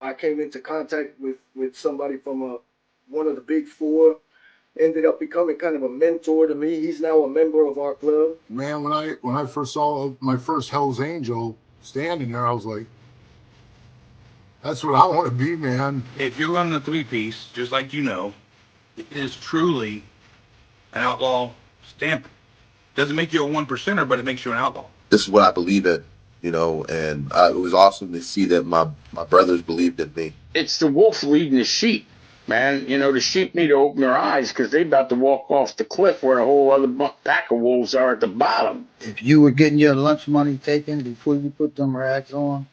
I came into contact with somebody from one of the big four. Ended up becoming kind of a mentor to me. He's now a member of our club. Man, when I first saw my first Hell's Angel standing there, I was like, that's what I want to be, man. If you're running a three-piece, just like it is truly an outlaw stamp. Doesn't make you a one percenter, but it makes you an outlaw. This is what I believe in, and it was awesome to see that my brothers believed in me. It's the wolf leading the sheep, man. The sheep need to open their eyes because they about to walk off the cliff where a whole other pack of wolves are at the bottom. If you were getting your lunch money taken before you put them rags on,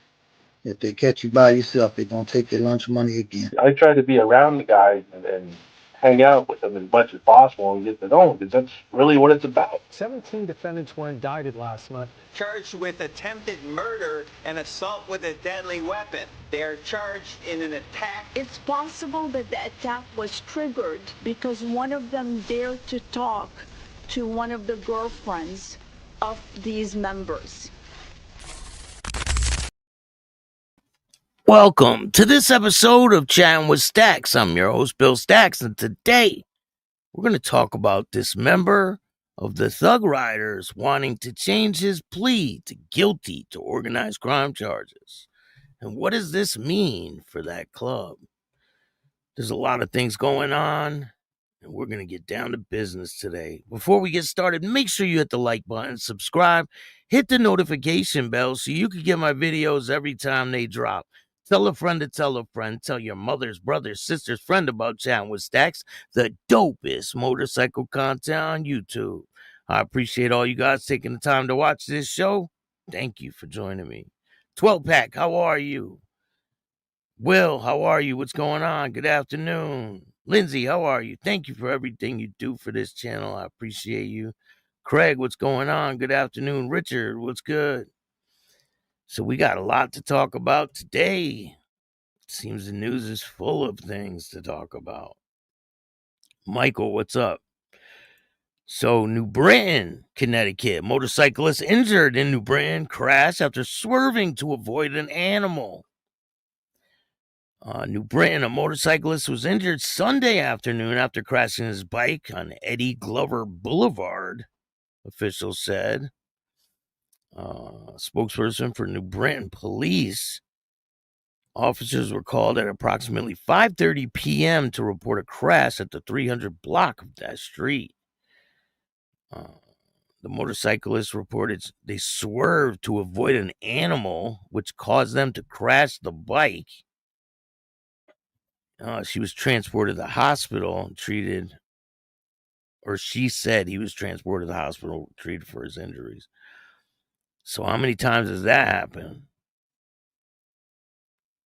if they catch you by yourself, they're going to take your lunch money again. I try to be around the guys and hang out with them as much as possible and get to know them because that's really what it's about. 17 defendants were indicted last month. Charged with attempted murder and assault with a deadly weapon. They are charged in an attack. It's possible that the attack was triggered because one of them dared to talk to one of the girlfriends of these members. Welcome to this episode of Chattin with Staxx. I'm your host, Bill Staxx, and today we're going to talk about this member of the Thug Riders wanting to change his plea to guilty to organized crime charges. And what does this mean for that club? There's a lot of things going on, and we're going to get down to business today. Before we get started, make sure you hit the like button, subscribe, hit the notification bell so you can get my videos every time they drop. Tell a friend to tell a friend. Tell your mother's, brother's, sister's friend about Chattin with Staxx, the dopest motorcycle content on YouTube. I appreciate all you guys taking the time to watch this show. Thank you for joining me. 12-pack, how are you? Will, how are you? What's going on? Good afternoon. Lindsay, how are you? Thank you for everything you do for this channel. I appreciate you. Craig, what's going on? Good afternoon. Richard, what's good? So we got a lot to talk about today. It seems the news is full of things to talk about. Michael, what's up? So New Britain, Connecticut, motorcyclist injured in New Britain crash after swerving to avoid an animal. New Britain, a motorcyclist was injured Sunday afternoon after crashing his bike on Eddie Glover Boulevard, officials said. Spokesperson for New Britain Police. Officers were called at approximately 5:30 p.m. to report a crash at the 300 block of that street. The motorcyclists reported they swerved to avoid an animal, which caused them to crash the bike. She was transported to the hospital and treated, or she said he was transported to the hospital, treated for his injuries. So how many times has that happened?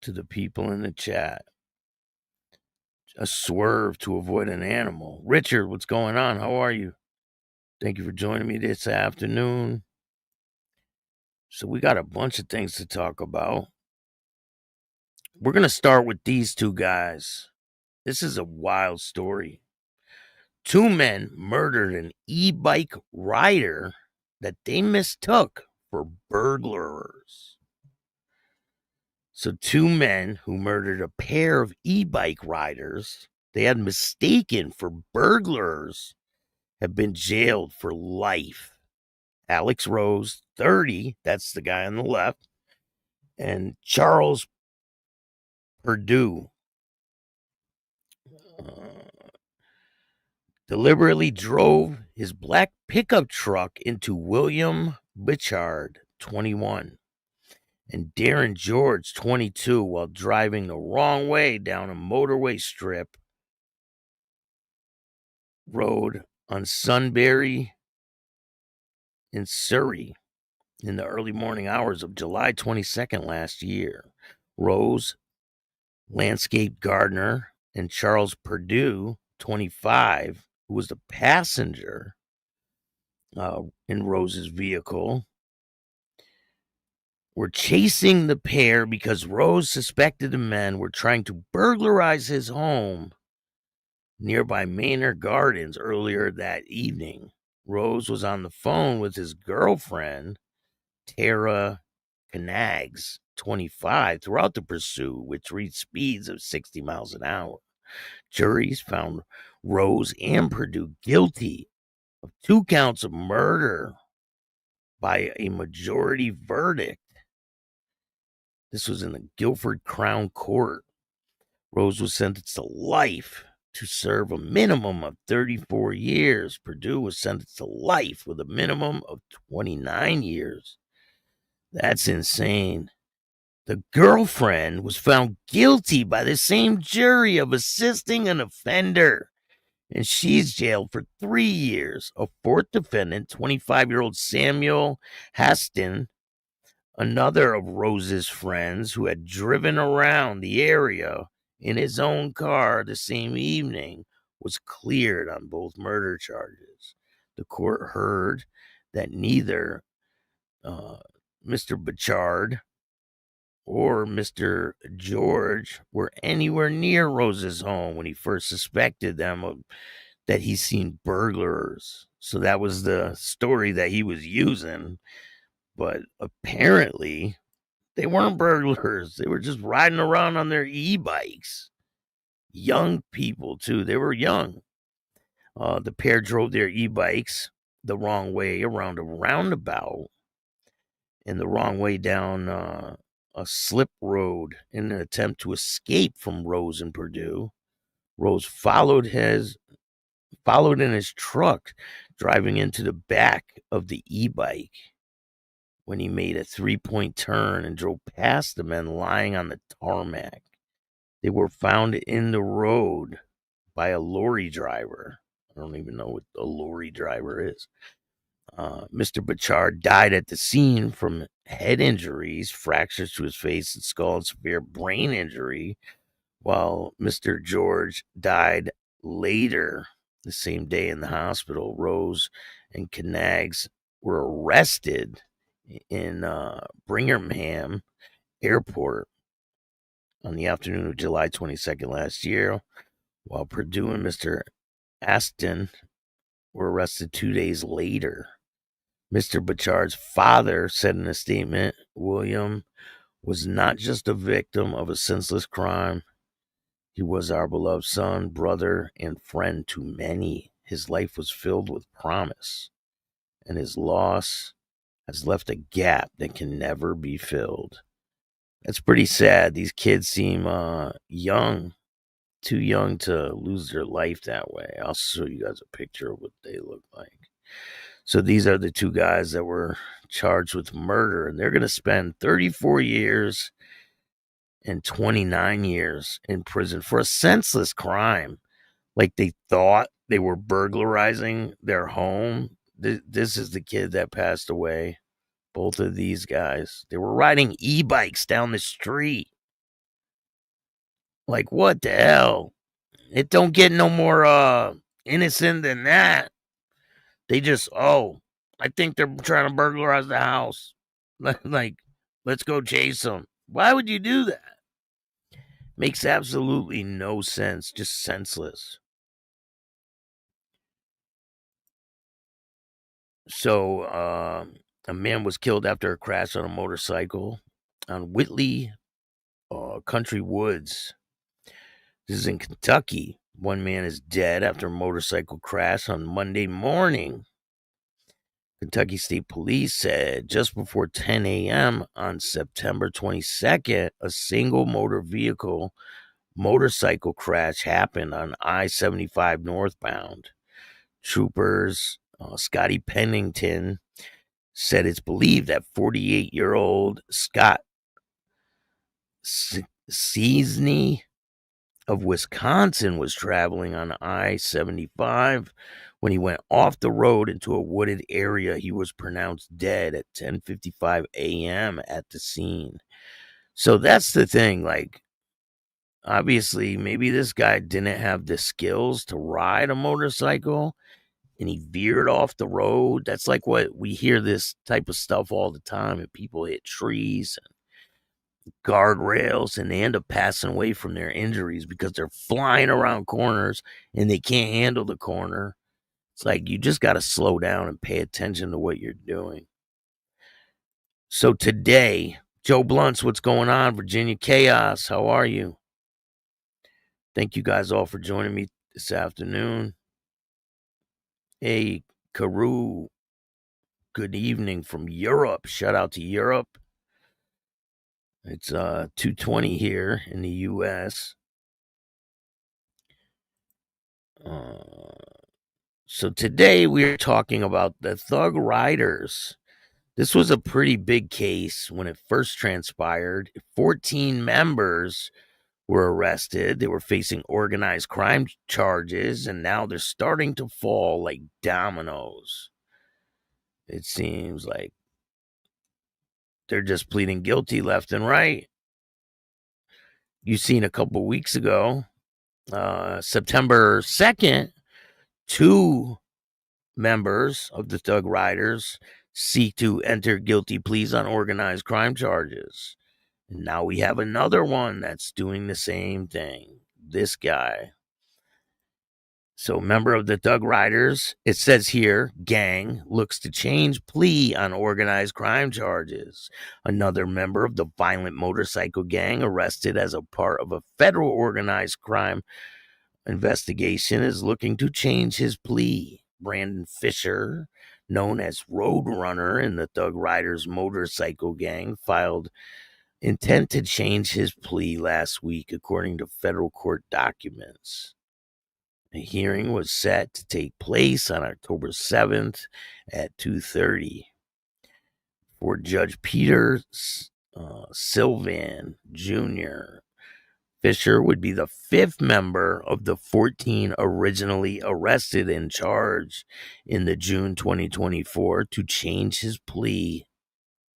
To the people in the chat. A swerve to avoid an animal. Richard, what's going on? How are you? Thank you for joining me this afternoon. So we got a bunch of things to talk about. We're going to start with these two guys. This is a wild story. Two men murdered an e-bike rider that they mistook for burglars. So two men who murdered a pair of e-bike riders they had mistaken for burglars have been jailed for life. Alex Rose, 30, that's the guy on the left, and Charles Perdue deliberately drove his black pickup truck into William Bichard, 21, and Darren George, 22, while driving the wrong way down a motorway strip road on Sunbury in Surrey in the early morning hours of July 22nd last year. Rose, landscape gardener, and Charles Perdue, 25, who was the passenger in Rose's vehicle, were chasing the pair because Rose suspected the men were trying to burglarize his home nearby Manor Gardens earlier that evening. Rose was on the phone with his girlfriend, Tara Knaggs, 25 throughout the pursuit, which reached speeds of 60 miles an hour. Juries found Rose and Purdue guilty of 2 counts of murder by a majority verdict. This was in the Guilford Crown Court. Rose was sentenced to life to serve a minimum of 34 years. Purdue was sentenced to life with a minimum of 29 years. That's insane. The girlfriend was found guilty by the same jury of assisting an offender, and she's jailed for 3 years. A fourth defendant, 25-year-old Samuel Haston, another of Rose's friends who had driven around the area in his own car the same evening, was cleared on both murder charges. The court heard that neither Mr. Bouchard or Mr. George were anywhere near Rose's home when he first suspected them that he seen burglars. So that was the story that he was using. But apparently, they weren't burglars. They were just riding around on their e-bikes. Young people, too. They were young. The pair drove their e-bikes the wrong way around a roundabout and the wrong way down a slip road in an attempt to escape from Rose and Purdue. Rose followed in his truck, driving into the back of the e-bike when he made a 3-point turn and drove past the men lying on the tarmac. They were found in the road by a lorry driver. I don't even know what a lorry driver is. Mr. Bouchard died at the scene from head injuries, fractures to his face and skull, and severe brain injury, while Mr. George died later the same day in the hospital. Rose and Knaggs were arrested in Birmingham Airport on the afternoon of July 22nd last year, while Purdue and Mr. Aston were arrested 2 days later. Mr. Bouchard's father said in a statement, William was not just a victim of a senseless crime. He was our beloved son, brother, and friend to many. His life was filled with promise, and his loss has left a gap that can never be filled. That's pretty sad. These kids seem young, too young to lose their life that way. I'll show you guys a picture of what they look like. So these are the 2 guys that were charged with murder, and they're going to spend 34 years and 29 years in prison for a senseless crime. Like they thought they were burglarizing their home. This is the kid that passed away. Both of these guys. They were riding e-bikes down the street. Like, what the hell? It don't get no more innocent than that. They just, I think they're trying to burglarize the house. Like, let's go chase them. Why would you do that? Makes absolutely no sense. Just senseless. So, a man was killed after a crash on a motorcycle on Whitley Country Woods. This is in Kentucky. One man is dead after a motorcycle crash on Monday morning. Kentucky State Police said just before 10 a.m. on September 22nd, a single motorcycle crash happened on I-75 northbound. Troopers Scotty Pennington said it's believed that 48-year-old Scott Seasney of Wisconsin was traveling on I-75 when he went off the road into a wooded area. He was pronounced dead at 10:55 a.m. at the scene. So that's the thing. Like, obviously, maybe this guy didn't have the skills to ride a motorcycle, and he veered off the road. That's like what we hear this type of stuff all the time, and people hit trees and guardrails, and they end up passing away from their injuries because they're flying around corners and they can't handle the corner. It's like you just got to slow down and pay attention to what you're doing. So today, Joe Blunts, what's going on? Virginia Chaos, how are you? Thank you guys all for joining me this afternoon. Hey, Carew, good evening from Europe. Shout out to Europe. It's 2:20 here in the U.S. So today we are talking about the Thug Riders. This was a pretty big case when it first transpired. 14 members were arrested. They were facing organized crime charges, and now they're starting to fall like dominoes. It seems like they're just pleading guilty left and right. You seen a couple weeks ago, September 2nd, 2 members of the Thug Riders seek to enter guilty pleas on organized crime charges. And now we have another one that's doing the same thing. This guy. So, member of the Thug Riders, it says here, gang looks to change plea on organized crime charges. Another member of the violent motorcycle gang arrested as a part of a federal organized crime investigation is looking to change his plea. Brandon Fisher, known as Roadrunner in the Thug Riders motorcycle gang, filed intent to change his plea last week, according to federal court documents. The hearing was set to take place on October 7th at 2:30 for Judge Peter Silvain Jr. Fisher would be the 5th member of the 14 originally arrested and charged in the June 2024 to change his plea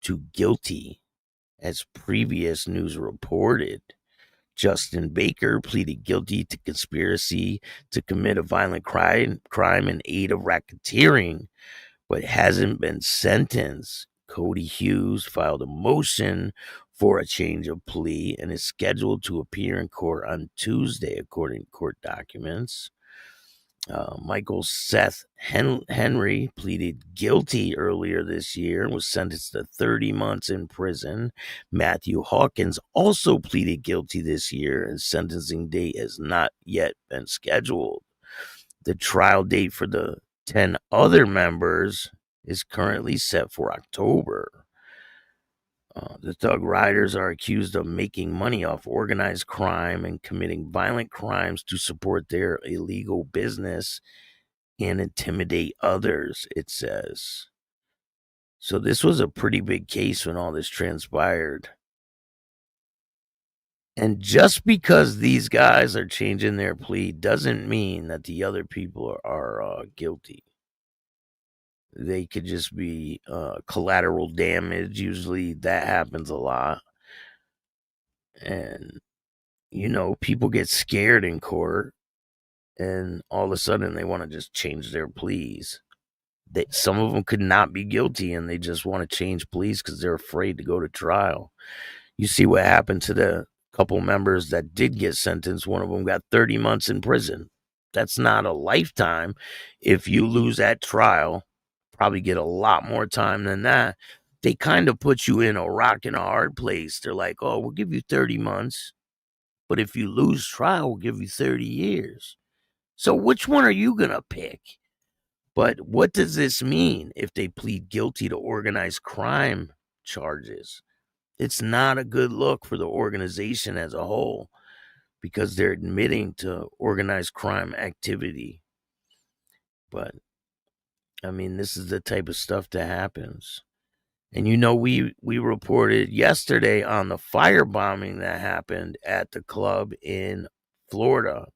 to guilty, as previous news reported. Justin Baker pleaded guilty to conspiracy to commit a violent crime in aid of racketeering, but hasn't been sentenced. Cody Hughes filed a motion for a change of plea and is scheduled to appear in court on Tuesday, according to court documents. Michael Seth Henry pleaded guilty earlier this year and was sentenced to 30 months in prison. Matthew Hawkins also pleaded guilty this year, and sentencing date has not yet been scheduled. The trial date for the 10 other members is currently set for October. The Thug Riders are accused of making money off organized crime and committing violent crimes to support their illegal business and intimidate others, it says. So this was a pretty big case when all this transpired. And just because these guys are changing their plea doesn't mean that the other people are guilty. They could just be collateral damage. Usually that happens a lot. And, people get scared in court, and all of a sudden they want to just change their pleas. Some of them could not be guilty, and they just want to change pleas because they're afraid to go to trial. You see what happened to the couple members that did get sentenced. One of them got 30 months in prison. That's not a lifetime. If you lose at trial, probably get a lot more time than that. They kind of put you in a rock and a hard place. They're like, oh, we'll give you 30 months. But if you lose trial, we'll give you 30 years. So which one are you going to pick? But what does this mean if they plead guilty to organized crime charges? It's not a good look for the organization as a whole, because they're admitting to organized crime activity. But, this is the type of stuff that happens. And we reported yesterday on the firebombing that happened at the club in Florida.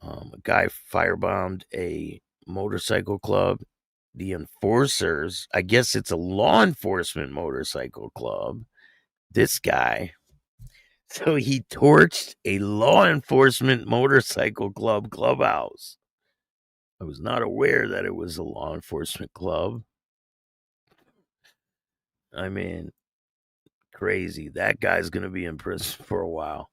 A guy firebombed a motorcycle club. The enforcers, I guess it's a law enforcement motorcycle club. This guy. So he torched a law enforcement motorcycle clubhouse. I was not aware that it was a law enforcement club. Crazy. That guy's going to be in prison for a while.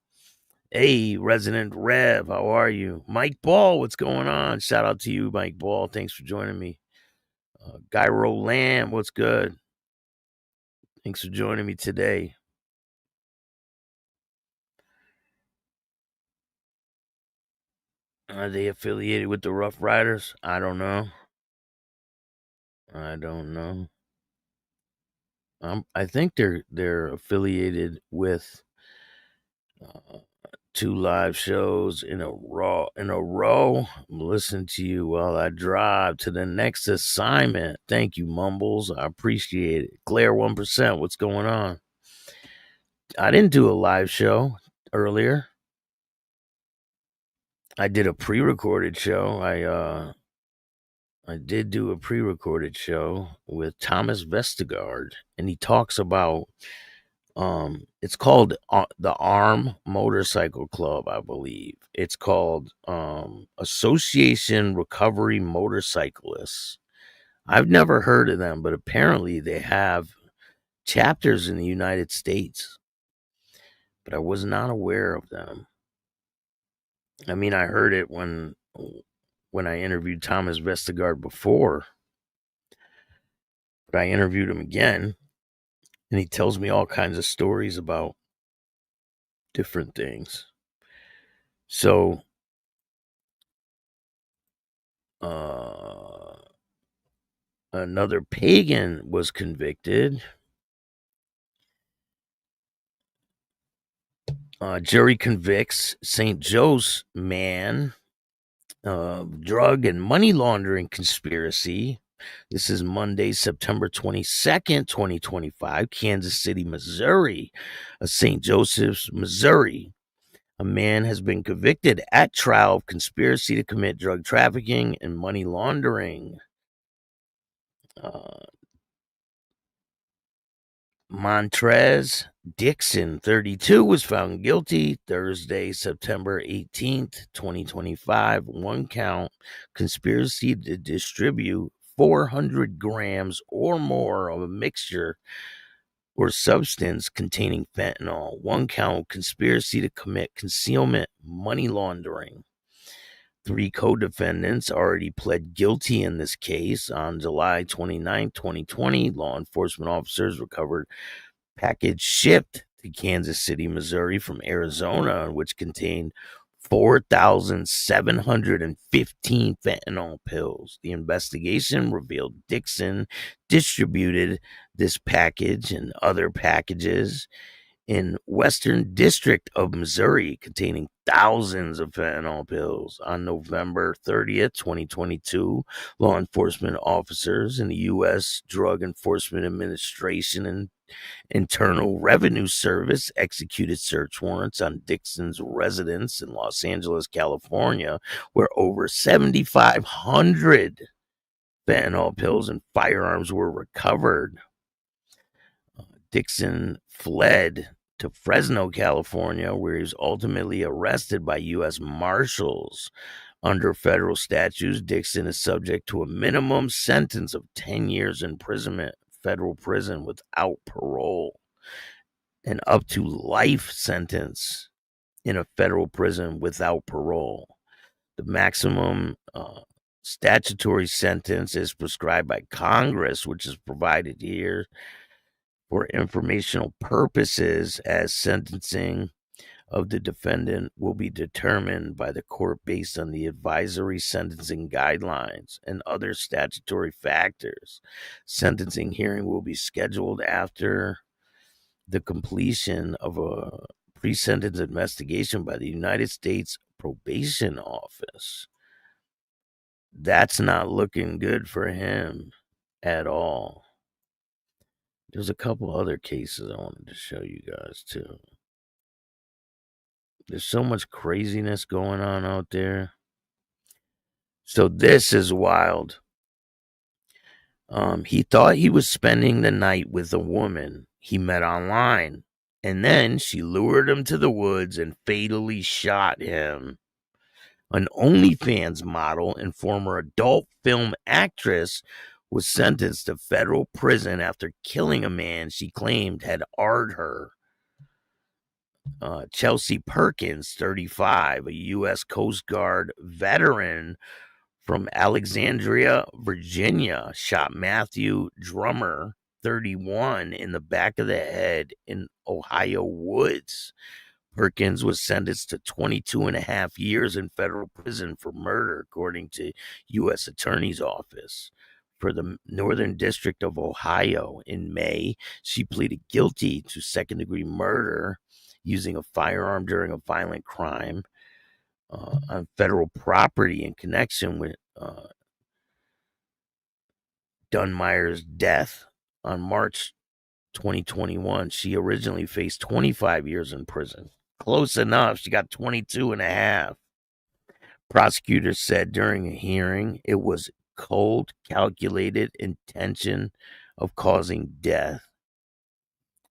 Hey, Resident Rev, how are you? Mike Ball, what's going on? Shout out to you, Mike Ball. Thanks for joining me. Guy Roland, what's good? Thanks for joining me today. Are they affiliated with the Rough Riders? I don't know. I think they're affiliated with 2 live shows in a row. Listen to you while I drive to the next assignment. Thank you, Mumbles. I appreciate it. Claire 1%, what's going on? I didn't do a live show earlier. I did a pre-recorded show. I did do a pre-recorded show with Thomas Vestergaard, and he talks about it's called the Arm Motorcycle Club, I believe. It's called Association Recovery Motorcyclists. I've never heard of them, but apparently they have chapters in the United States, but I was not aware of them. I mean, I heard it when I interviewed Thomas Vestergaard before, but I interviewed him again, and he tells me all kinds of stories about different things. So, another Pagan was convicted. Jury convicts St. Joe's man of drug and money laundering conspiracy. This is Monday, September 22nd, 2025, Kansas City, Missouri, St. Joseph's, Missouri. A man has been convicted at trial of conspiracy to commit drug trafficking and money laundering. Montrez Dixon, 32, was found guilty Thursday, September 18th, 2025. 1 count, conspiracy to distribute 400 grams or more of a mixture or substance containing fentanyl. 1 count, conspiracy to commit concealment, money laundering. 3 co-defendants already pled guilty in this case. On July 29, 2020, law enforcement officers recovered package shipped to Kansas City, Missouri from Arizona, which contained 4,715 fentanyl pills. The investigation revealed Dixon distributed this package and other packages in Western District of Missouri containing thousands of fentanyl pills. On November 30th, 2022, law enforcement officers in the U.S. Drug Enforcement Administration and Internal Revenue Service executed search warrants on Dixon's residence in Los Angeles, California, where over 7,500 fentanyl pills and firearms were recovered. Dixon fled to Fresno, California, where he was ultimately arrested by U.S. Marshals. Under federal statutes, Dixon is subject to a minimum sentence of 10 years imprisonment, federal prison without parole, and up to life sentence in a federal prison without parole. The maximum statutory sentence is prescribed by Congress, which is provided here for informational purposes, as sentencing of the defendant will be determined by the court based on the advisory sentencing guidelines and other statutory factors. Sentencing hearing will be scheduled after the completion of a pre-sentence investigation by the United States Probation Office. That's not looking good for him at all. There's a couple other cases I wanted to show you guys too. There's so much craziness going on out there. So this is wild. He thought he was spending the night with a woman he met online, and then she lured him to the woods and fatally shot him. An OnlyFans model and former adult film actress was sentenced to federal prison after killing a man she claimed had AR'd her. Chelsea Perkins, 35, a U.S. Coast Guard veteran from Alexandria, Virginia, shot Matthew Drummer, 31, in the back of the head in Ohio woods. Perkins was sentenced to 22 and a half years in federal prison for murder, according to U.S. Attorney's Office for the Northern District of Ohio. In May, she pleaded guilty to second-degree murder using a firearm during a violent crime on federal property in connection with Dunmire's death on March 2021. She originally faced 25 years in prison. Close enough. She got 22 and a half. Prosecutors said during a hearing it was cold, calculated intention of causing death.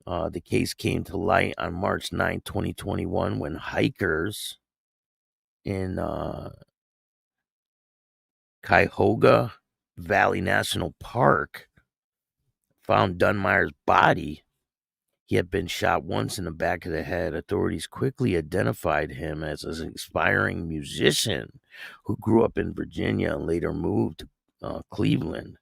The case came to light on March 9, 2021, when hikers in Cuyahoga Valley National Park found Dunmire's body. He had been shot once in the back of the head. Authorities quickly identified him as an aspiring musician who grew up in Virginia and later moved to Cleveland.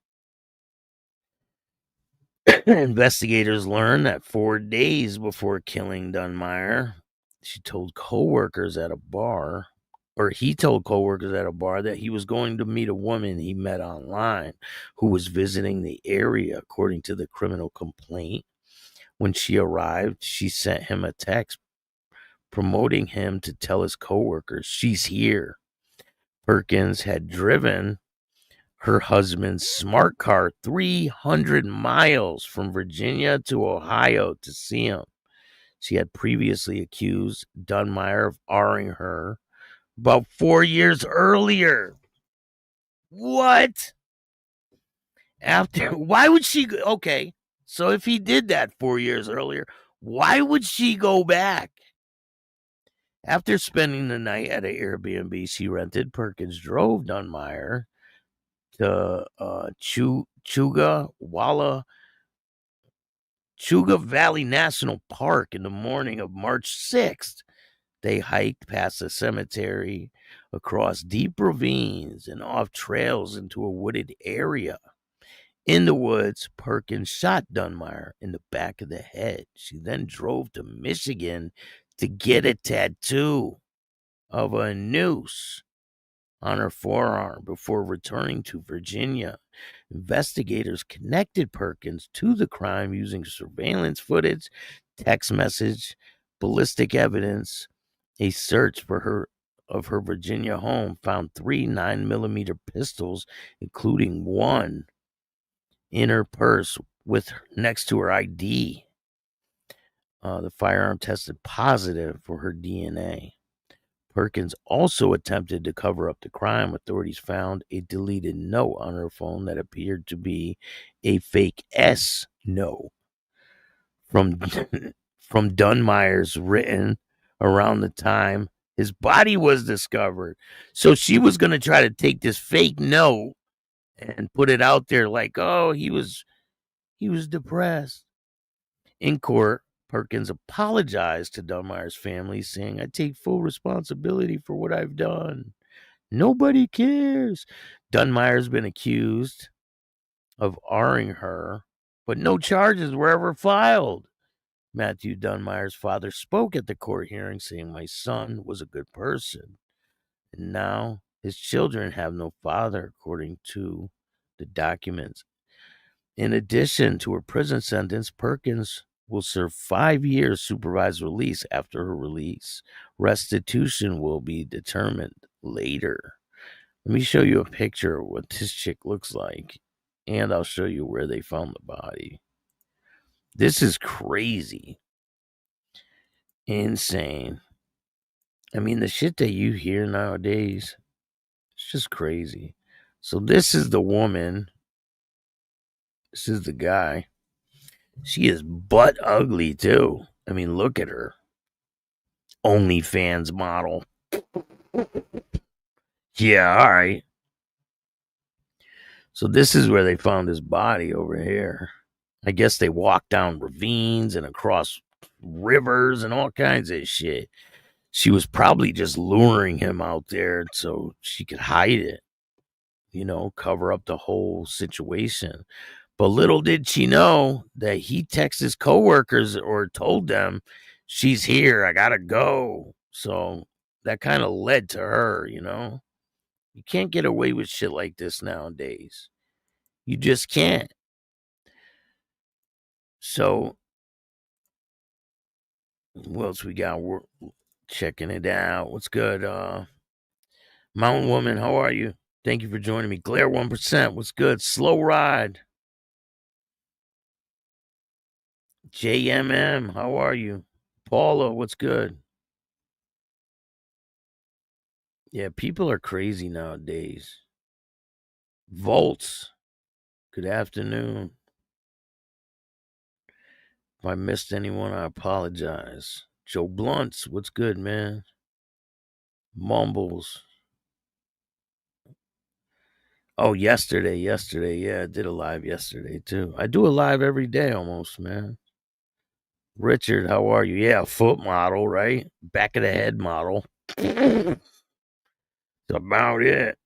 Investigators learned that 4 days before killing Dunmire, he told coworkers at a bar that he was going to meet a woman he met online who was visiting the area, according to the criminal complaint. When she arrived, she sent him a text promoting him to tell his coworkers she's here. Perkins had driven her husband's smart car 300 miles from Virginia to Ohio to see him. She had previously accused Dunmire of R-ing her about 4 years earlier. What? Why would she? Okay, so if he did that 4 years earlier, why would she go back? After spending the night at an Airbnb she rented, Perkins drove Dunmire to Chuga Valley National Park in the morning of March 6th. They hiked past a cemetery, across deep ravines, and off trails into a wooded area. In the woods, Perkins shot Dunmire in the back of the head. She then drove to Michigan to get a tattoo of a noose on her forearm before returning to Virginia. Investigators connected Perkins to the crime using surveillance footage, text message, ballistic evidence. A search for her Virginia home found 3 9mm pistols, including one in her purse next to her ID. The firearm tested positive for her DNA. Perkins also attempted to cover up the crime. Authorities found a deleted note on her phone that appeared to be a fake S note from Dunmire's, written around the time his body was discovered. So she was going to try to take this fake note and put it out there like, oh, he was depressed. In court, Perkins apologized to Dunmire's family, saying, I take full responsibility for what I've done. Nobody cares. Dunmire's been accused of R-ing her, but no charges were ever filed. Matthew Dunmire's father spoke at the court hearing, saying, my son was a good person. And now his children have no father, according to the documents. In addition to her prison sentence, Perkins will serve 5 years supervised release. After her release, restitution will be determined later. Let me show you a picture of what this chick looks like, and I'll show you where they found the body. This is crazy. Insane. I mean, the shit that you hear nowadays, it's just crazy. So this is the woman. This is the guy. She is butt ugly, too. I mean, look at her. OnlyFans model. Yeah, all right. So this is where they found his body over here. I guess they walked down ravines and across rivers and all kinds of shit. She was probably just luring him out there so she could hide it, cover up the whole situation. But little did she know that he texted his coworkers or told them she's here. I gotta go. So that kind of led to her, you know. You can't get away with shit like this nowadays. You just can't. So what else we got? We're checking it out. What's good? Mountain Woman, how are you? Thank you for joining me. Glare 1%, what's good? Slow Ride. JMM, how are you? Paula, what's good? Yeah, people are crazy nowadays. Volts, good afternoon. If I missed anyone, I apologize. Joe Blunts, what's good, man? Mumbles. Oh, yesterday. Yeah, I did a live yesterday, too. I do a live every day almost, man. Richard, how are you? Yeah, foot model, right? Back of the head model. That's about it.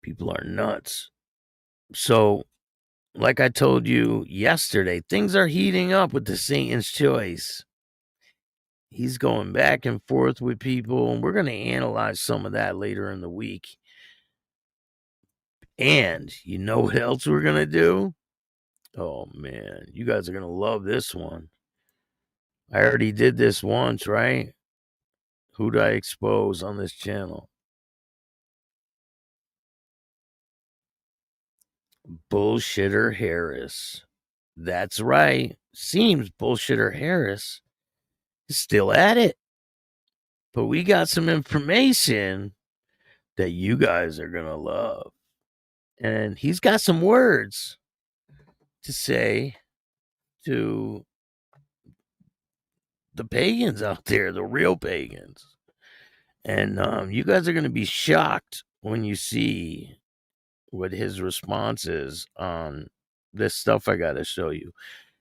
People are nuts. So, like I told you yesterday, things are heating up with the Satan's Choice. He's going back and forth with people, and we're going to analyze some of that later in the week. And you know what else we're going to do? Oh, man, you guys are going to love this one. I already did this once, right? Who'd I expose on this channel? Bullshitter Harris. That's right. Seems Bullshitter Harris is still at it. But we got some information that you guys are going to love. And he's got some words to say to the pagans out there, the real pagans. And you guys are going to be shocked when you see what his response is on this stuff I got to show you.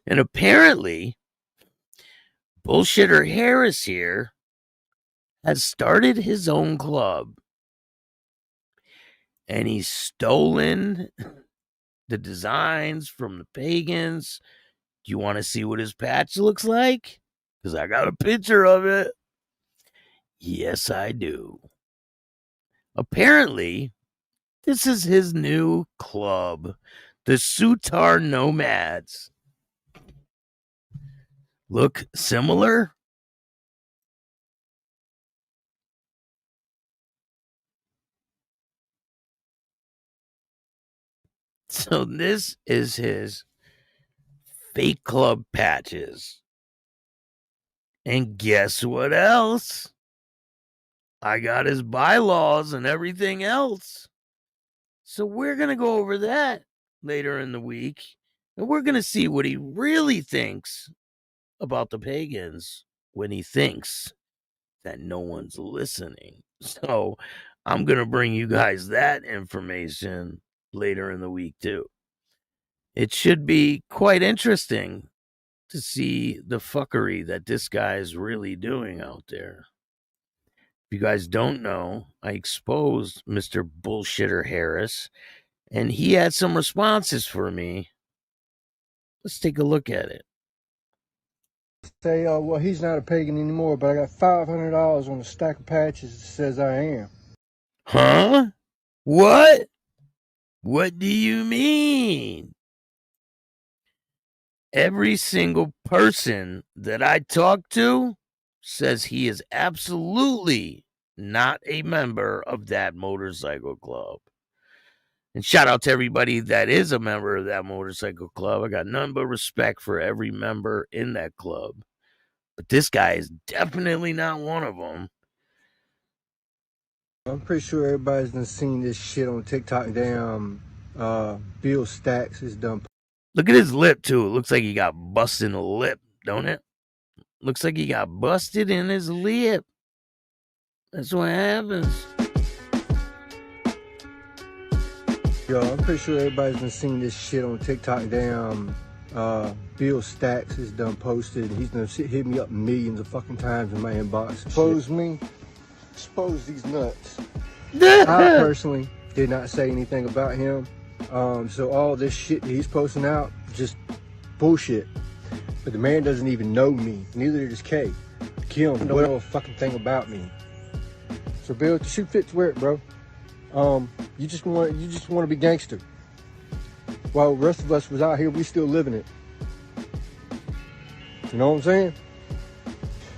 And apparently, Bullshitter Harris here has started his own club. And he's stolen the designs from the pagans. Do you want to see what his patch looks like? Because I got a picture of it. Yes, I do. Apparently, this is his new club, the Sutar Nomads. Look similar? So this is his fake club patches. And guess what else? I got his bylaws and everything else. So we're going to go over that later in the week. And we're going to see what he really thinks about the pagans when he thinks that no one's listening. So I'm going to bring you guys that information later in the week too. It should be quite interesting to see the fuckery that this guy is really doing out there. If you guys don't know, I exposed Mr. Bullshitter Harris, and he had some responses for me. Let's take a look at it. Say, well, he's not a pagan anymore, but I got $500 on a stack of patches that says I am. Huh? What? What do you mean? Every single person that I talk to says he is absolutely not a member of that motorcycle club. And shout out to everybody that is a member of that motorcycle club. I got none but respect for every member in that club. But this guy is definitely not one of them. I'm pretty sure everybody's done seen this shit on TikTok. Damn, Bill Staxx is done. Look at his lip, too. It looks like he got busted in the lip, don't it? Looks like he got busted in his lip. That's what happens. Yo, I'm pretty sure everybody's been seeing this shit on TikTok. Damn, Bill Staxx is done posted. He's done hit me up millions of fucking times in my inbox. Expose me. Expose these nuts. I personally did not say anything about him. So all this shit that he's posting out, just bullshit. But the man doesn't even know me. Neither does Kay. Kim don't know a fucking thing about me. So Bill, the shoe fits wear it, bro. You just want to be gangster. While the rest of us was out here, we still living it. You know what I'm saying?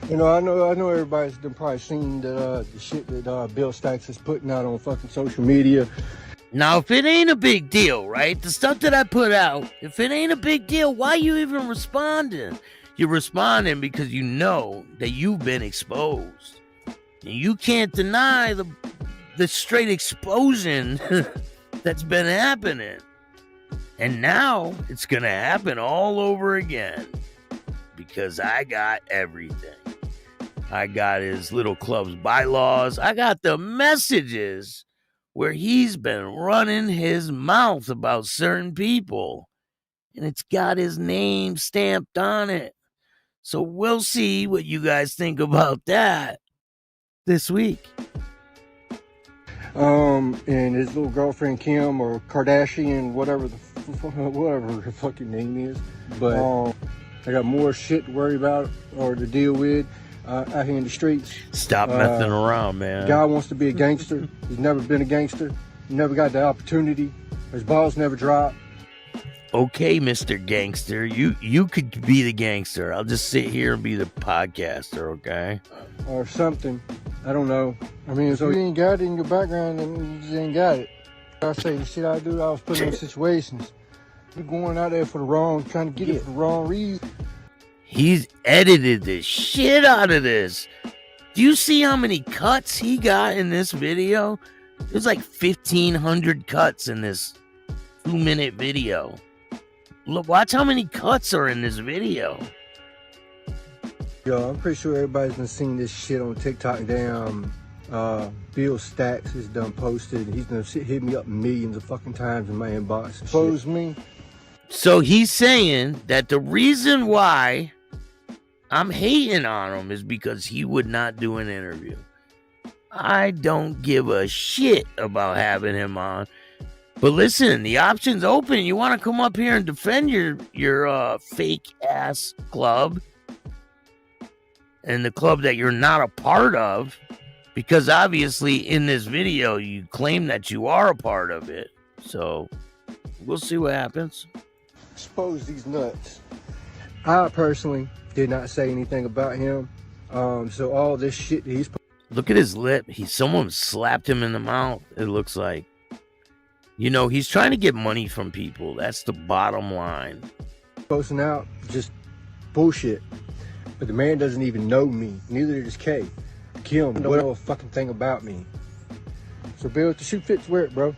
You know, I know everybody's done probably seen the shit that Bill Staxx is putting out on fucking social media. Now, if it ain't a big deal, right? The stuff that I put out, if it ain't a big deal, why you even responding? You're responding because you know that you've been exposed. And you can't deny the straight explosion that's been happening. And now it's going to happen all over again. Because I got everything. I got his little club's bylaws. I got the messages where he's been running his mouth about certain people. And it's got his name stamped on it. So we'll see what you guys think about that this week. And his little girlfriend Kim or Kardashian, whatever her fucking name is. But I got more shit to worry about or to deal with out here in the streets. Stop messing around, man. Guy wants to be a gangster. He's never been a gangster. He never got the opportunity. His balls never dropped. Okay, Mr. Gangster, you could be the gangster. I'll just sit here and be the podcaster, okay? Or something. I don't know. I mean, so you ain't got it in your background, and you just ain't got it. I say the shit I do, I was put in situations. You're going out there for the wrong, trying to get it for the wrong reason. He's edited the shit out of this. Do you see how many cuts he got in this video? There's like 1,500 cuts in this 2-minute video. Look, watch how many cuts are in this video. Yo, I'm pretty sure everybody's been seeing this shit on TikTok. Damn, Bill Staxx is done posted. He's done hit me up millions of fucking times in my inbox. Expose me. So he's saying that the reason why I'm hating on him is because he would not do an interview. I don't give a shit about having him on. But listen, the option's open. You want to come up here and defend your fake ass club and the club that you're not a part of, because obviously in this video you claim that you are a part of it. So we'll see what happens. Expose these nuts. I personally did not say anything about him. So all this shit that he's... Look at his lip. Someone slapped him in the mouth, it looks like. You know, he's trying to get money from people. That's the bottom line. Posting out, just bullshit. But the man doesn't even know me. Neither does Kay. Kim don't know a fucking thing about me. So Bill, the shoe fits wear it, bro.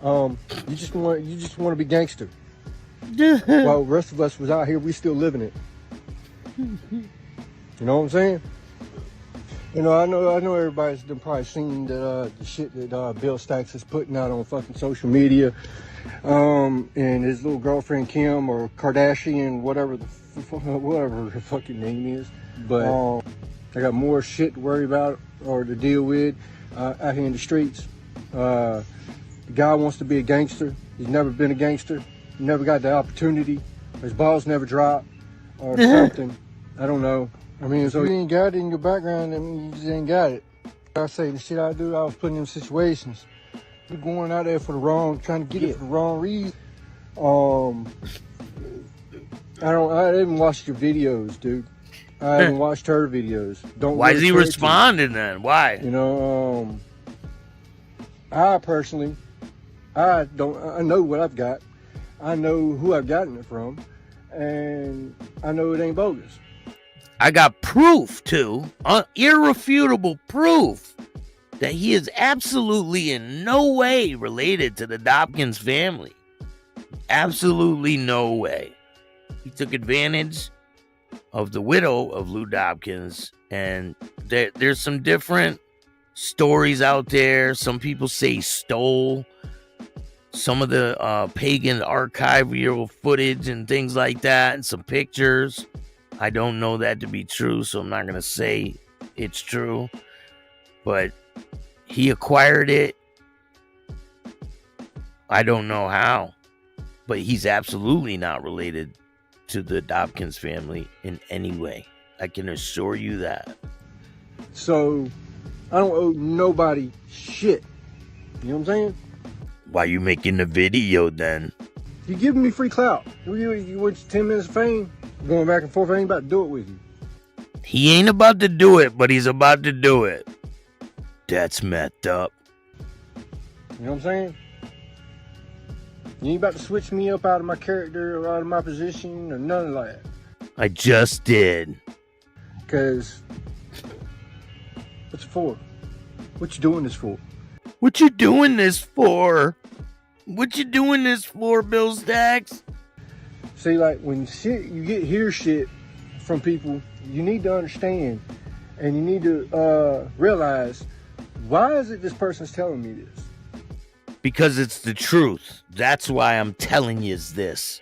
You just want to be gangster. While the rest of us was out here, we still living it. You know what I'm saying? You know, I know everybody's done probably seen the shit that Bill Staxx is putting out on fucking social media. And his little girlfriend Kim or Kardashian, whatever her fucking name is. But I got more shit to worry about or to deal with out here in the streets. The guy wants to be a gangster. He's never been a gangster. He never got the opportunity. His balls never dropped or something. I don't know. I mean, so you ain't got it in your background, I mean, you just ain't got it. I say the shit I do, I was put in situations. You're going out there for the wrong, trying to get it for the wrong reason. I didn't watch your videos, dude. I haven't watched her videos. Why is he responding then? Why? You know, I personally, I know what I've got. I know who I've gotten it from, and I know it ain't bogus. I got proof, too, irrefutable proof, that he is absolutely in no way related to the Dobkins family. Absolutely no way. He took advantage of the widow of Lou Dobkins, and there's some different stories out there. Some people say he stole some of the Pagan archival footage and things like that, and some pictures. I don't know that to be true, so I'm not going to say it's true. But he acquired it. I don't know how. But he's absolutely not related to the Dobkins family in any way. I can assure you that. So, I don't owe nobody shit. You know what I'm saying? Why you making the video then? You giving me free clout. You want 10 minutes of fame? Going back and forth, I ain't about to do it with you. He ain't about to do it, but he's about to do it. That's messed up. You know what I'm saying? You ain't about to switch me up out of my character or out of my position or nothing like that. I just did. Because, what's it for? What you doing this for? What you doing this for? What you doing this for, Bill Staxx? See, like, when you hear shit from people, you need to understand and you need to realize, why is it this person's telling me this? Because it's the truth. That's why I'm telling you this.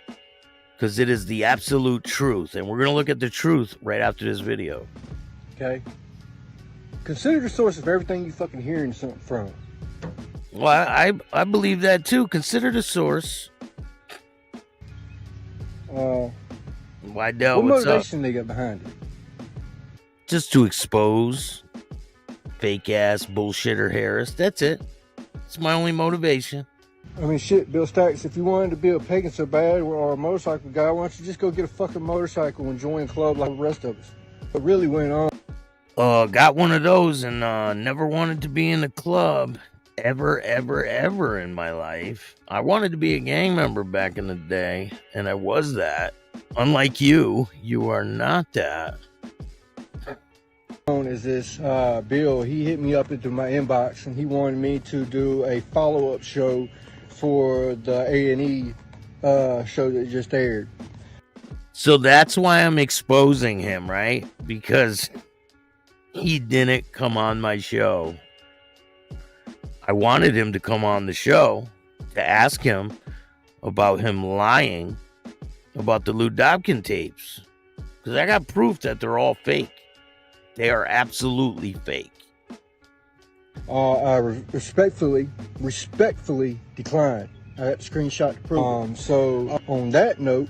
Because it is the absolute truth. And we're going to look at the truth right after this video. Okay? Consider the source of everything you fucking hearing something from. Well, I believe that too. Consider the source. Why, Del? What What's motivation up? they got behind it? Just to expose fake ass bullshitter Harris. That's it. It's my only motivation. I mean, shit, Bill Staxx, if you wanted to be a pagan so bad or a motorcycle guy, why don't you just go get a fucking motorcycle and join a club like the rest of us? What really went on? Got one of those and never wanted to be in a club ever in my life. I wanted to be a gang member back in the day, and I was that. Unlike you are not that. Is this Bill? He hit me up into my inbox and he wanted me to do a follow-up show for the A&E show that just aired. So that's why I'm exposing him, right? Because he didn't come on my show. I wanted him to come on the show to ask him about him lying about the Lou Dobkin tapes. Because I got proof that they're all fake. They are absolutely fake. I respectfully decline. I got the screenshot to prove it. So on that note,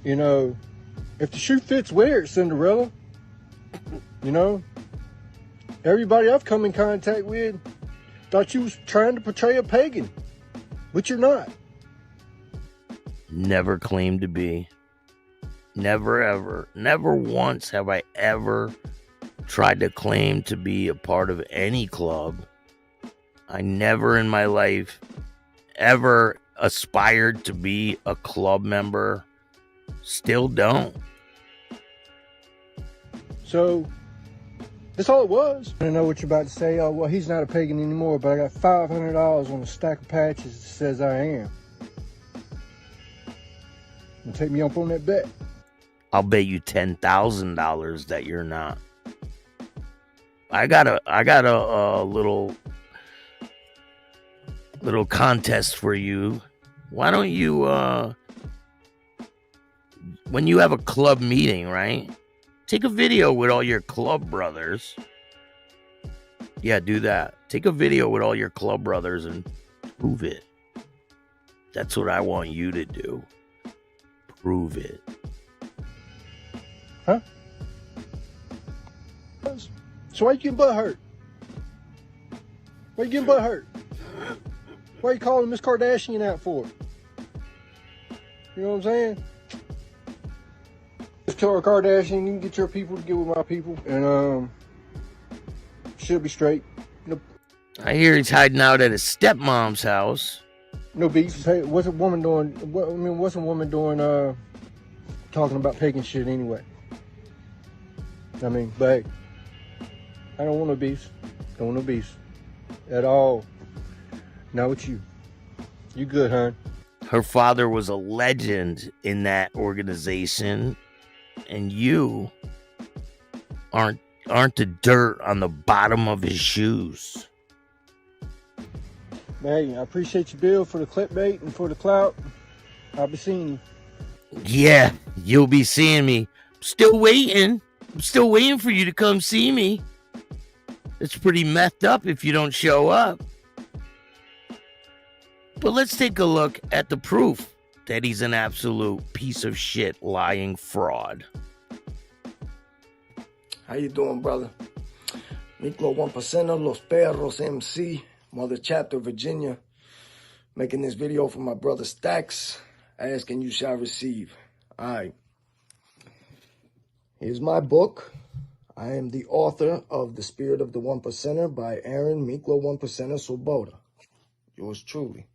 you know, if the shoe fits, wear it, Cinderella. You know, everybody I've come in contact with thought you was trying to portray a pagan, but you're not. Never claimed to be. Never ever. Never once have I ever tried to claim to be a part of any club. I never in my life ever aspired to be a club member. Still don't. So that's all it was. I don't know what you're about to say. Oh, well, he's not a pagan anymore, but I got $500 on a stack of patches that says I am. You take me up on that bet? I'll bet you $10,000 that you're not. I got a little contest for you. Why don't you when you have a club meeting, right? Take a video with all your club brothers. Yeah, do that. Take a video with all your club brothers and prove it. That's what I want you to do. Prove it. Huh? So why you getting butt hurt? Why you getting butt hurt? Why you calling Miss Kardashian out for it? You know what I'm saying? Just tell her Kardashian, you can get your people to get with my people, and she'll be straight. No, I hear he's hiding out at his stepmom's house. no beef. Hey, what's a woman doing? What's a woman doing? Talking about pagan shit anyway. I mean, but hey, I don't want no beefs. Don't want no beefs at all. Not with you. You good, hon? Her father was a legend in that organization, and you aren't the dirt on the bottom of his shoes. Hey, I appreciate you, Bill, for the clickbait and for the clout. I'll be seeing you. Yeah, you'll be seeing me. I'm still waiting for you to come see me. It's pretty messed up if you don't show up. But let's take a look at the proof that he's an absolute piece of shit lying fraud. How you doing, brother? Miklo 1%er, Los Perros MC, Mother Chapter, Virginia. Making this video for my brother Staxx. Ask and you shall receive. Alright. Here's my book. I am the author of The Spirit of the 1%er by Aaron Miklo 1%er Swoboda. Yours truly.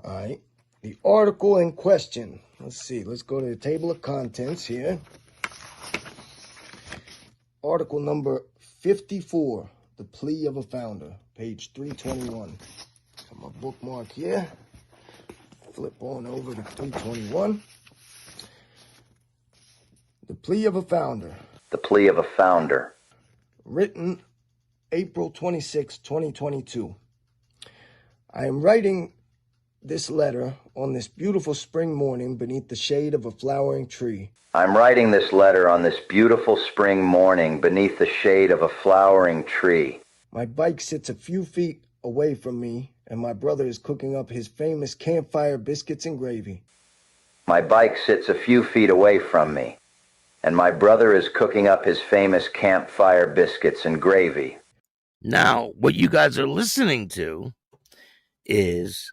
Alright. The article in question. Let's see. Let's go to the table of contents here. Article number 54. The Plea of a Founder. Page 321. Got my bookmark here. Flip on over to 321. The Plea of a Founder. The Plea of a Founder. Written April 26, 2022. I am writing this letter on this beautiful spring morning beneath the shade of a flowering tree. I'm writing this letter on this beautiful spring morning beneath the shade of a flowering tree. My bike sits a few feet away from me, and my brother is cooking up his famous campfire biscuits and gravy. My bike sits a few feet away from me, and my brother is cooking up his famous campfire biscuits and gravy. Now, what you guys are listening to is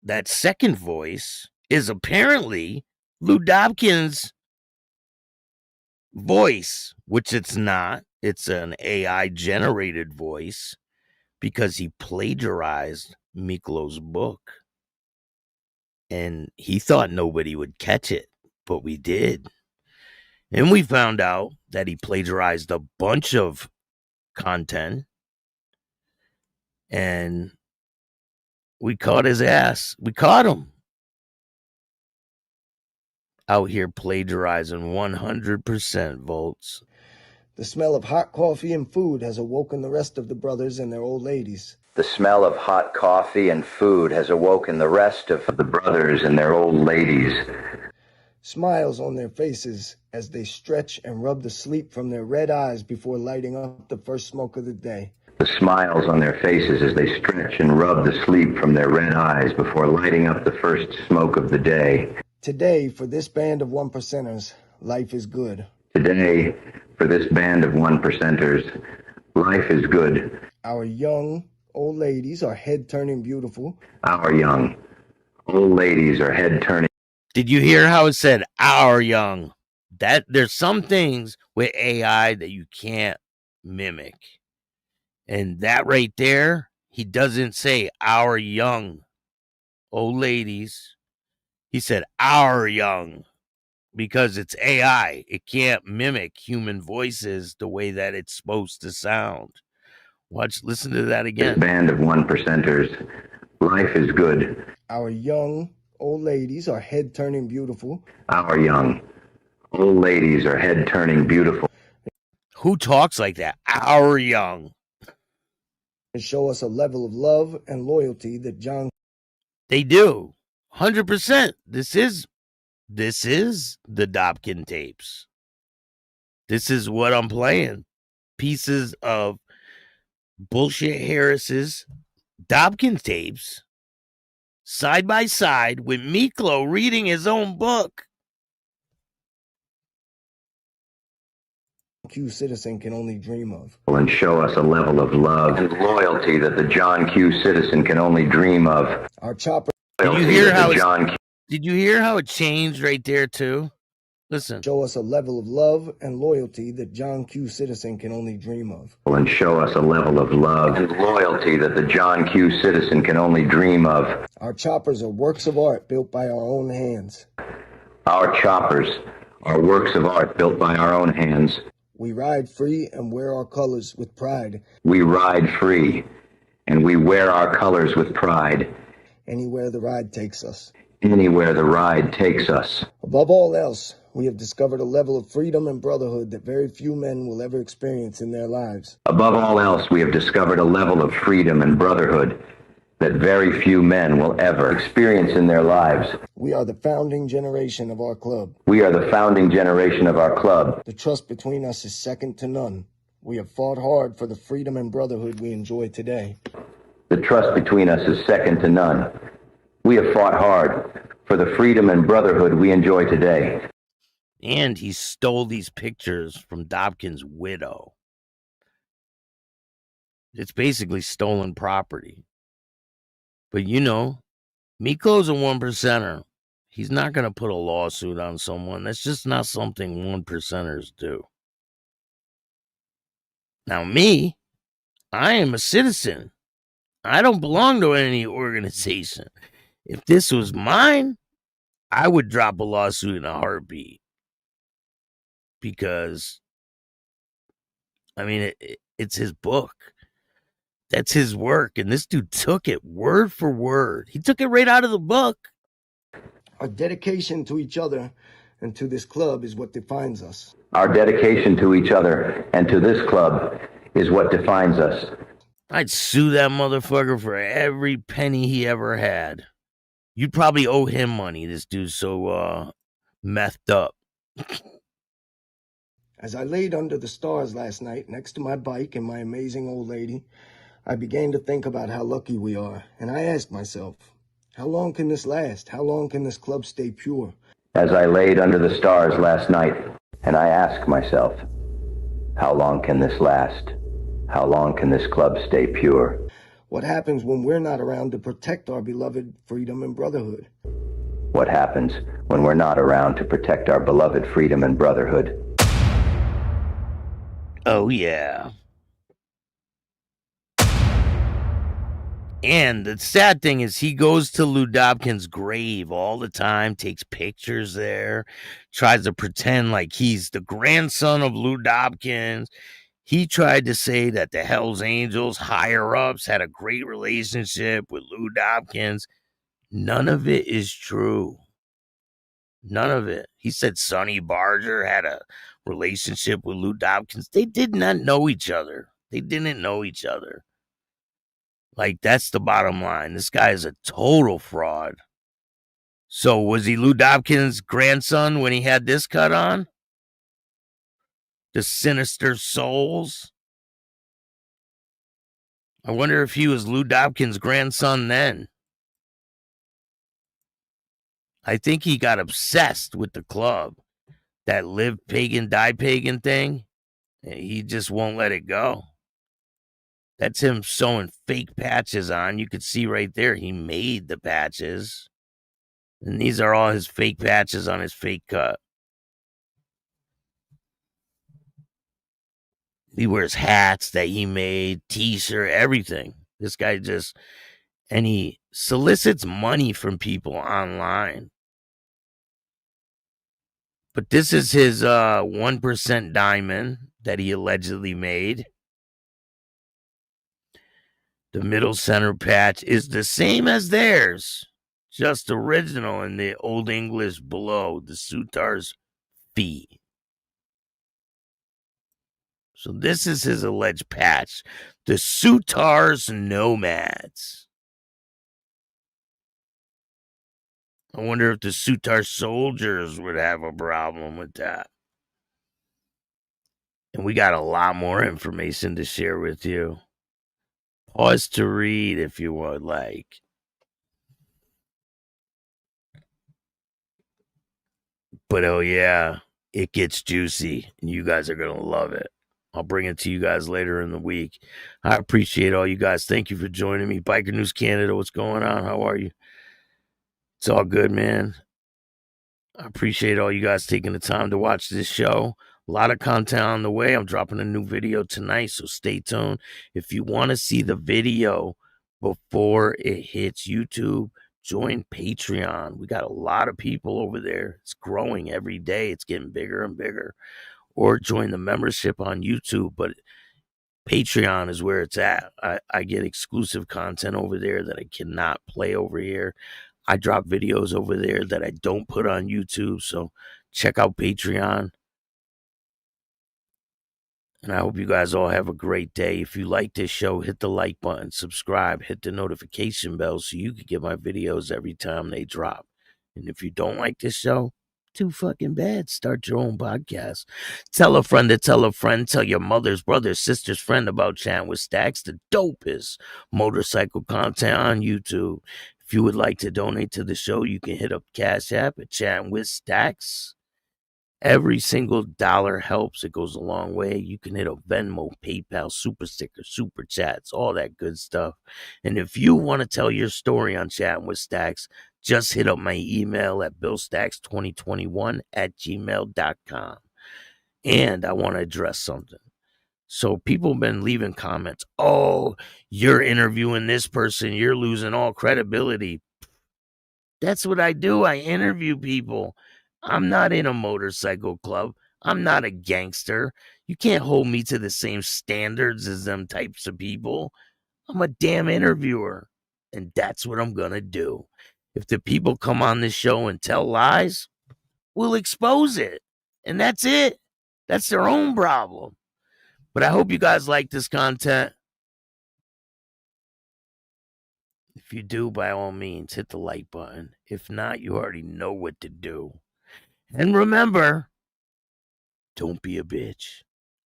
that second voice is apparently Lou Dobkin's voice, which it's not. It's an AI-generated voice because he plagiarized Miklo's book. And he thought nobody would catch it, but we did. And we found out that he plagiarized a bunch of content. And we caught his ass. We caught him. Out here plagiarizing 100% volts. The smell of hot coffee and food has awoken the rest of the brothers and their old ladies. The smell of hot coffee and food has awoken the rest of the brothers and their old ladies. Smiles on their faces as they stretch and rub the sleep from their red eyes before lighting up the first smoke of the day. The smiles on their faces as they stretch and rub the sleep from their red eyes before lighting up the first smoke of the day. Today, for this band of 1%ers, life is good. Today, for this band of 1%ers, life is good. Our young old ladies are head-turning beautiful. Our young old ladies are head-turning. Did you hear how it said our young? That there's some things with AI that you can't mimic. And that right there, he doesn't say our young old ladies. He said our young because it's AI. It can't mimic human voices the way that it's supposed to sound. Listen to that again. This band of 1%ers, life is good. Our young old ladies are head-turning beautiful. Our young old ladies are head-turning beautiful. Who talks like that? Our young. And show us a level of love and loyalty that John... They do. 100%. This is the Dobkin tapes. This is what I'm playing. Pieces of bullshit Harris's Dobkin tapes side by side with Miklo reading his own book. Q citizen can only dream of. And show us a level of love and loyalty that the John Q citizen can only dream of. Our chopper. Did you hear how it changed right there too? Listen. Show us a level of love and loyalty that John Q citizen can only dream of. And show us a level of love and loyalty that the John Q citizen can only dream of. Our choppers are works of art built by our own hands. Our choppers are works of art built by our own hands. We ride free and wear our colors with pride. We ride free and we wear our colors with pride. Anywhere the ride takes us. Anywhere the ride takes us. Above all else, we have discovered a level of freedom and brotherhood that very few men will ever experience in their lives. Above all else, we have discovered a level of freedom and brotherhood that very few men will ever experience in their lives. We are the founding generation of our club. We are the founding generation of our club. The trust between us is second to none. We have fought hard for the freedom and brotherhood we enjoy today. The trust between us is second to none. We have fought hard for for the freedom and brotherhood we enjoy today. And he stole these pictures from Dobkin's widow. It's basically stolen property. But you know, Miklo's a 1%er. He's not going to put a lawsuit on someone. That's just not something 1%ers do. Now me, I am a citizen. I don't belong to any organization. If this was mine, I would drop a lawsuit in a heartbeat. Because, I mean, it's his book. That's his work. And this dude took it word for word. He took it right out of the book. Our dedication to each other and to this club is what defines us. Our dedication to each other and to this club is what defines us. I'd sue that motherfucker for every penny he ever had. You'd probably owe him money. This dude's so methed up. As I laid under the stars last night next to my bike and my amazing old lady, I began to think about how lucky we are. And I asked myself, how long can this last? How long can this club stay pure? As I laid under the stars last night, and I asked myself, how long can this last? How long can this club stay pure? What happens when we're not around to protect our beloved freedom and brotherhood? What happens when we're not around to protect our beloved freedom and brotherhood? Oh, yeah. And the sad thing is he goes to Lou Dobkin's grave all the time, takes pictures there, tries to pretend like he's the grandson of Lou Dobkins. He tried to say that the Hells Angels higher-ups had a great relationship with Lou Dobkins. None of it is true. None of it. He said Sonny Barger had a relationship with Lou Dobkins. They did not know each other. They didn't know each other. Like, that's the bottom line. This guy is a total fraud. So, was he Lou Dobkins' grandson when he had this cut on? The Sinister Souls? I wonder if he was Lou Dobkins' grandson then. I think he got obsessed with the club. That live pagan, die pagan thing. He just won't let it go. That's him sewing fake patches on. You could see right there, he made the patches. And these are all his fake patches on his fake cut. He wears hats that he made, t-shirt, everything. This guy just, and he solicits money from people online. But this is his 1% diamond that he allegedly made. The middle center patch is the same as theirs, just original in the Old English below, the Sutar's fee. So this is his alleged patch, the Sutar's Nomads. I wonder if the Sutar soldiers would have a problem with that. And we got a lot more information to share with you. Pause to read if you would like. But oh yeah, it gets juicy, and you guys are going to love it. I'll bring it to you guys later in the week. I appreciate all you guys. Thank you for joining me. Biker News Canada, what's going on? How are you? It's all good, man. I appreciate all you guys taking the time to watch this show. A lot of content on the way. I'm dropping a new video tonight, so stay tuned. If you want to see the video before it hits YouTube, join Patreon. We got a lot of people over there. It's growing every day. It's getting bigger and bigger. Or join the membership on YouTube, but Patreon is where it's at. I get exclusive content over there that I cannot play over here. I drop videos over there that I don't put on YouTube, so check out Patreon. And I hope you guys all have a great day. If you like this show, hit the like button, subscribe, hit the notification bell so you can get my videos every time they drop. And if you don't like this show, too fucking bad. Start your own podcast. Tell a friend to tell a friend. Tell your mother's, brother's, sister's friend about Chattin with Staxx, the dopest motorcycle content on YouTube. If If you would like to donate to the show, you can hit up Cash App at Chattin with Staxx. Every single dollar helps. It goes a long way. You can hit up Venmo, PayPal, Super Sticker, Super Chats, all that good stuff. And if you want to tell your story on Chattin with Staxx, just hit up my email at billstax2021@gmail.com. And I want to address something. So people have been leaving comments. Oh, you're interviewing this person. You're losing all credibility. That's what I do. I interview people. I'm not in a motorcycle club. I'm not a gangster. You can't hold me to the same standards as them types of people. I'm a damn interviewer. And that's what I'm going to do. If the people come on this show and tell lies, we'll expose it. And that's it. That's their own problem. But I hope you guys like this content. If you do, by all means, hit the like button. If not, you already know what to do. And remember, don't be a bitch.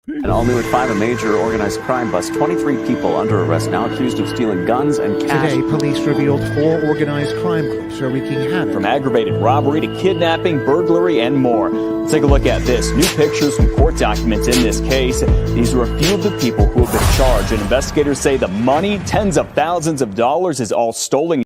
And all new at 5, a major organized crime bust. 23 people under arrest now accused of stealing guns and cash. Today, police revealed 4 organized crime groups are wreaking havoc. From aggravated robbery to kidnapping, burglary, and more. Let's take a look at this. New pictures from court documents in this case. These are a few of the people who have been charged. And investigators say the money, tens of thousands of dollars, is all stolen.